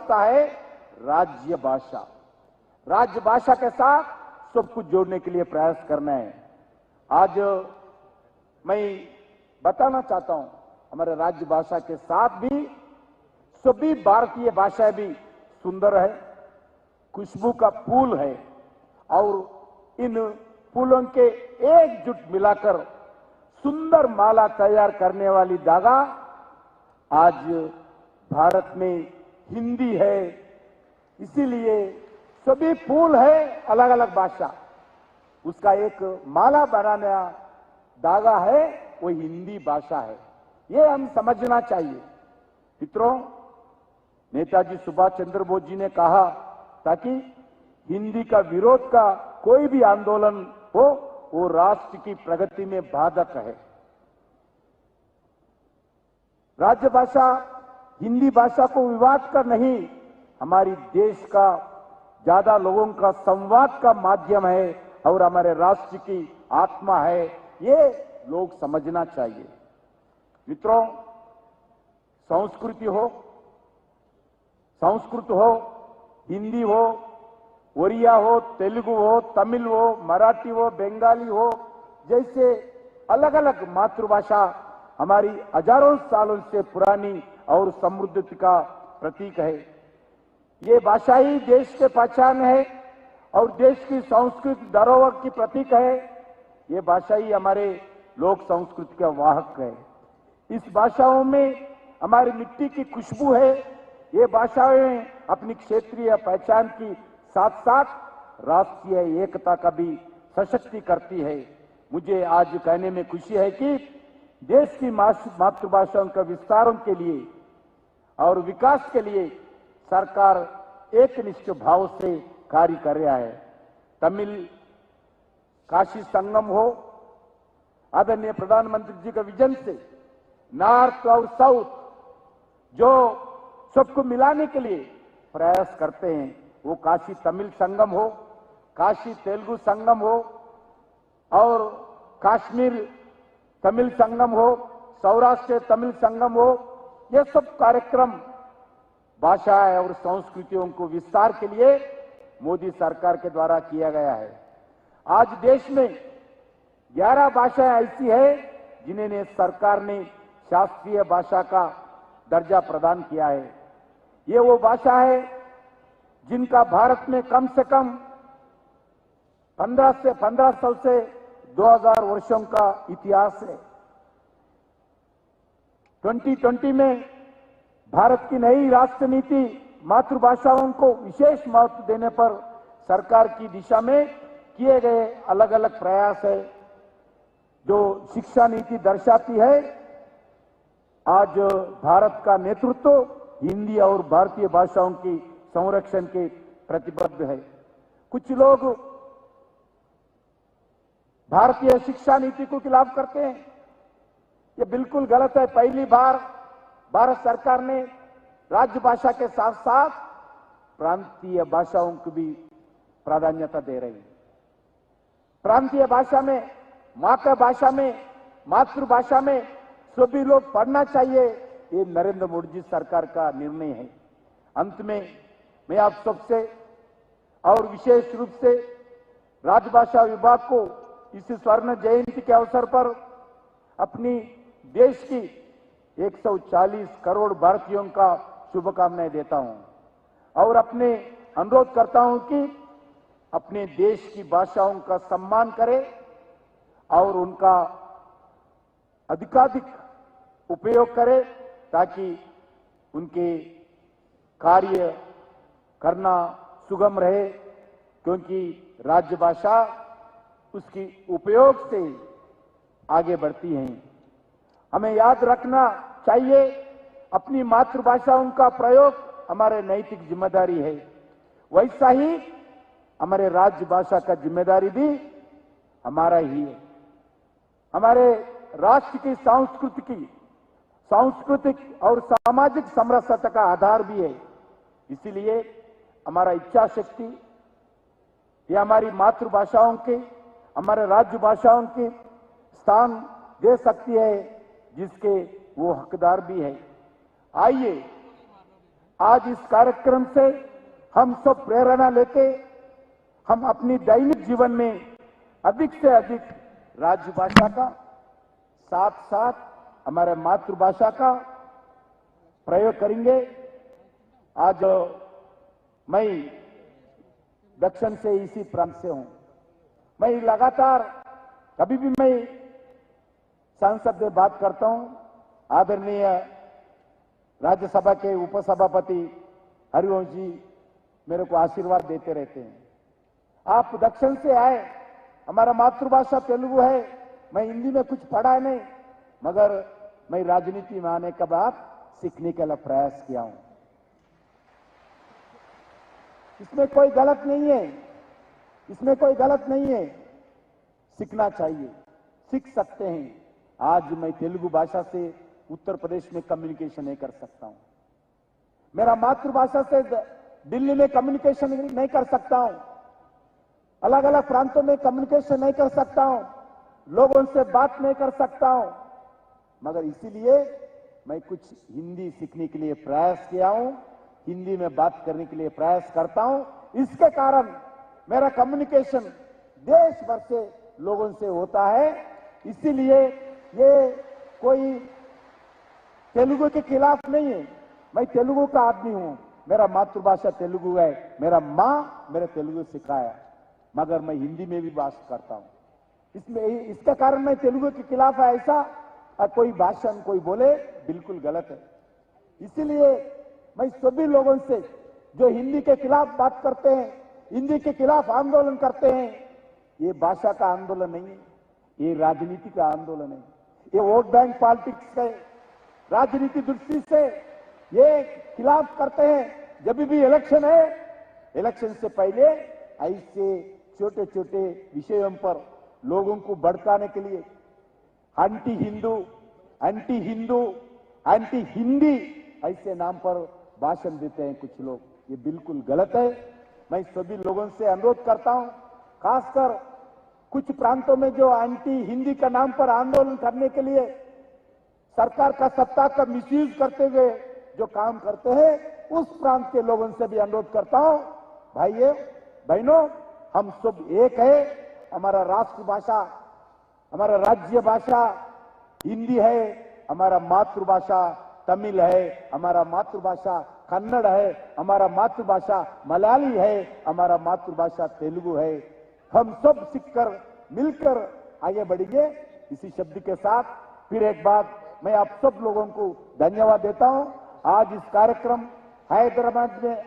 रास्ता है राज्य भाषा। राज्य भाषा के साथ सब कुछ जोड़ने के लिए प्रयास करना है। आज मैं बताना चाहता हूं, हमारे राज्य भाषा के साथ भी सभी भारतीय भाषाएं भी सुंदर है, खुशबू का फूल है और इन फूलों के एकजुट मिलाकर सुंदर माला तैयार करने वाली धागा आज भारत में हिंदी है। इसीलिए सभी फूल है अलग अलग भाषा, उसका एक माला बनाने धागा है वो हिंदी भाषा है। ये हम समझना चाहिए। मित्रों, नेताजी सुभाष चंद्र बोस जी ने कहा ताकि हिंदी का विरोध का कोई भी आंदोलन हो वो राष्ट्र की प्रगति में बाधक है। राज्य भाषा हिंदी भाषा को विवाद का नहीं, हमारी देश का ज्यादा लोगों का संवाद का माध्यम है और हमारे राष्ट्र की आत्मा है। ये लोग समझना चाहिए। मित्रों, संस्कृत हो, हिंदी हो, ओरिया हो, तेलुगु हो, तमिल हो, मराठी हो, बंगाली हो, जैसे अलग अलग मातृभाषा हमारी हजारों सालों से पुरानी और समृद्धि का प्रतीक है। ये भाषा ही देश के पहचान है और देश की सांस्कृतिक धरोहर की प्रतीक है। ये भाषा ही हमारे लोक संस्कृति का वाहक है। इस भाषाओं में हमारी मिट्टी की खुशबू है। ये भाषाएं अपनी क्षेत्रीय पहचान की साथ साथ राष्ट्रीय एकता का भी सशक्ति करती है। मुझे आज कहने में खुशी है कि देश की मातृभाषाओं के विस्तारों के लिए और विकास के लिए सरकार एक निष्ठ भाव से कार्य कर रहा है। तमिल काशी संगम हो, आदरणीय प्रधानमंत्री जी के विजन से नॉर्थ और साउथ जो सबको मिलाने के लिए प्रयास करते हैं, वो काशी तमिल संगम हो, काशी तेलुगु संगम हो और कश्मीर तमिल संगम हो, सौराष्ट्र तमिल संगम हो, ये सब कार्यक्रम भाषा और संस्कृतियों को विस्तार के लिए मोदी सरकार के द्वारा किया गया है। आज देश में 11 भाषाएं ऐसी है जिन्हें सरकार ने शास्त्रीय भाषा का दर्जा प्रदान किया है। ये वो भाषा है जिनका भारत में कम से कम 1500 से 2000 वर्षों का इतिहास है। 2020 में भारत की नई राष्ट्र नीति मातृभाषाओं को विशेष महत्व देने पर सरकार की दिशा में किए गए अलग अलग प्रयास है जो शिक्षा नीति दर्शाती है। आज भारत का नेतृत्व हिंदी और भारतीय भाषाओं की संरक्षण के प्रतिबद्ध है। कुछ लोग भारतीय शिक्षा नीति को खिलाफ करते हैं, ये बिल्कुल गलत है। पहली बार भारत सरकार ने राज्य भाषा के साथ साथ प्रांतीय भाषाओं को भी प्राधान्यता दे रही है। प्रांतीय भाषा में, मातृ भाषा में, मातृभाषा में सभी लोग पढ़ना चाहिए, ये नरेंद्र मोदी जी सरकार का निर्णय है। अंत में मैं आप सबसे और विशेष रूप से राजभाषा विभाग को इस स्वर्ण जयंती के अवसर पर अपनी देश की 140 करोड़ भारतीयों का शुभकामनाएं देता हूं और अपने अनुरोध करता हूं कि अपने देश की भाषाओं का सम्मान करें और उनका अधिकाधिक उपयोग करें ताकि उनके कार्य करना सुगम रहे, क्योंकि राज्य भाषा उसकी उपयोग से आगे बढ़ती है। हमें याद रखना चाहिए अपनी मातृभाषाओं का प्रयोग हमारे नैतिक जिम्मेदारी है, वैसा ही हमारे राज्य भाषा का जिम्मेदारी भी हमारा ही है। हमारे राष्ट्र की सांस्कृतिक और सामाजिक समरसता का आधार भी है। इसीलिए हमारा इच्छा शक्ति ये हमारी मातृभाषाओं के, हमारे राज्य भाषाओं के स्थान दे सकती है जिसके वो हकदार भी है। आइए आज इस कार्यक्रम से हम सब प्रेरणा लेके हम अपनी दैनिक जीवन में अधिक से अधिक राजभाषा का साथ साथ हमारे मातृभाषा का प्रयोग करेंगे। आज मैं दक्षिण से इसी प्रांत से हूं। मैं लगातार कभी भी मैं सांसद से बात करता हूं, आदरणीय राज्यसभा के उपसभापति हरिवंश जी मेरे को आशीर्वाद देते रहते हैं। आप दक्षिण से आए, हमारा मातृभाषा तेलुगु है, मैं हिंदी में कुछ पढ़ा है नहीं, मगर मैं राजनीति में आने के बाद सीखने के लिए प्रयास किया हूं। इसमें कोई गलत नहीं है, इसमें कोई गलत नहीं है, सीखना चाहिए, सीख सकते हैं। आज मैं तेलुगु भाषा से उत्तर प्रदेश में कम्युनिकेशन नहीं कर सकता हूं, मेरा मातृभाषा से दिल्ली में कम्युनिकेशन नहीं कर सकता हूं, अलग अलग प्रांतों में कम्युनिकेशन नहीं कर सकता हूं, लोगों से बात नहीं कर सकता हूं, मगर इसीलिए मैं कुछ हिंदी सीखने के लिए प्रयास किया हूं, हिंदी में बात करने के लिए प्रयास करता हूं। इसके कारण मेरा कम्युनिकेशन देश भर से लोगों से होता है। इसीलिए ये कोई तेलुगु के खिलाफ नहीं है, मैं तेलुगु का आदमी हूं, मेरा मातृभाषा तेलुगु है, मेरा मां मेरे तेलुगु सिखाया, मगर मैं हिंदी में भी बात करता हूं। इसमें इसके कारण मैं तेलुगु के खिलाफ है ऐसा कोई भाषण कोई बोले बिल्कुल गलत है। इसीलिए मैं सभी लोगों से जो हिंदी के खिलाफ बात करते हैं, हिंदी के खिलाफ आंदोलन करते हैं, ये भाषा का आंदोलन नहीं है, ये राजनीति का आंदोलन है, ये वोट बैंक पॉलिटिक्स है। राजनीति दृष्टि से ये खिलाफ करते हैं। जब भी इलेक्शन है, इलेक्शन से पहले ऐसे छोटे छोटे विषयों पर लोगों को भड़काने के लिए anti Hindu, anti Hindu, anti Hindi ऐसे नाम पर भाषण देते हैं कुछ लोग, ये बिल्कुल गलत है। मैं सभी लोगों से अनुरोध करता हूं, खासकर कुछ प्रांतों में जो एंटी हिंदी का नाम पर आंदोलन करने के लिए सरकार का सत्ता का मिसयूज करते हुए जो काम करते हैं, उस प्रांत के लोगों से भी अनुरोध करता हूं, भाइयों बहनों, हम सब एक है। हमारा राष्ट्रभाषा, हमारा राज्य भाषा हिंदी है, हमारा मातृभाषा तमिल है, हमारा मातृभाषा कन्नड़ है, हमारा मातृभाषा मलयाली है, हमारा मातृभाषा तेलुगु है। हम सब सीखकर मिलकर आगे बढ़ेंगे। इसी शब्द के साथ फिर एक बार मैं आप सब लोगों को धन्यवाद देता हूं। आज इस कार्यक्रम हैदराबाद में